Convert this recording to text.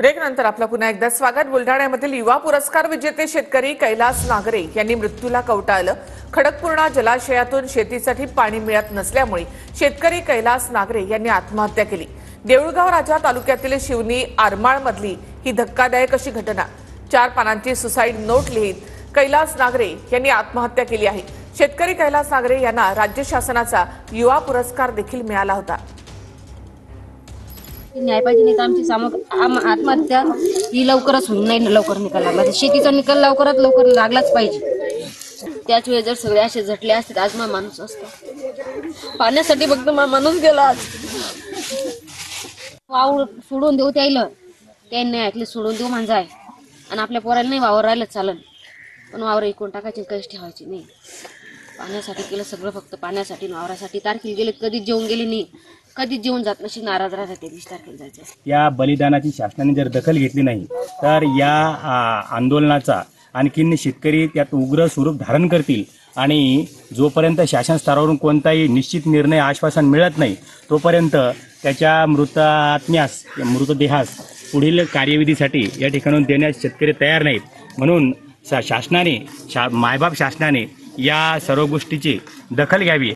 ब्रेकनंतर आपलं पुन्हा एकदा स्वागत। बुलढाण्यामधील युवा पुरस्कार विजेते शेतकरी कैलास नागरे यांनी मृत्यूला कवटाळलं। खडकपूर्णा जलाशयातून शेतीसाठी पाणी मिळत नसल्यामुळे शेतकरी कैलास नागरे यांनी आत्महत्या केली। देऊळगाव राजा तालुक्यातील शिवनी आरमाळमधली ही धक्कादायक अशी घटना। 4 पानांची सुसाईड नोट लिहित कैलास नागरे यांनी आत्महत्या केली आहे। शेतकरी कैलास नागरे यांना राज्य शासनाचा युवा पुरस्कार देखील मिळाला होता। न्याय पाहिजे नाही तर आमची आत्महत्या ही लवकरच होऊन नाही, लवकर निकाल लागला शेतीचा निकाल लवकरात लवकर लागलाच पाहिजे। त्याच वेळी जर सगळे असे झटले असते आज मा माणूस असतो पाण्यासाठी फक्त मा माणूस गेला। आज वावर सोडून देऊ त्याला त्यांनी ऐकले सोडून देऊ म्हणजे आहे आणि आपल्या पोराला नाही वावर राहिलं चालन पण वावर इकून टाकायची काहीच ठेवायची नाही। पाण्यासाठी केलं सगळं फक्त पाण्यासाठी वावरासाठी। तारखेला गेले कधीच जेवून गेले नाही, कधीच जेवून जात नशी नाराज राहते 20 तारखेला जायचं। या बलिदानाची शासनाने जर दखल घेतली नाही तर या आंदोलनाचा आणखीन शेतकरी त्यात उग्र स्वरूप धारण करतील आणि जोपर्यंत शासन स्तरावरून कोणताही निश्चित निर्णय आश्वासन मिळत नाही तोपर्यंत त्याच्या मृतदेहास पुढील कार्यविधीसाठी या ठिकाणून देण्यास शेतकरी तयार नाहीत। म्हणून शासनाने मायबाप शासनाने या सर्व गोष्टीची दखल घ्यावी।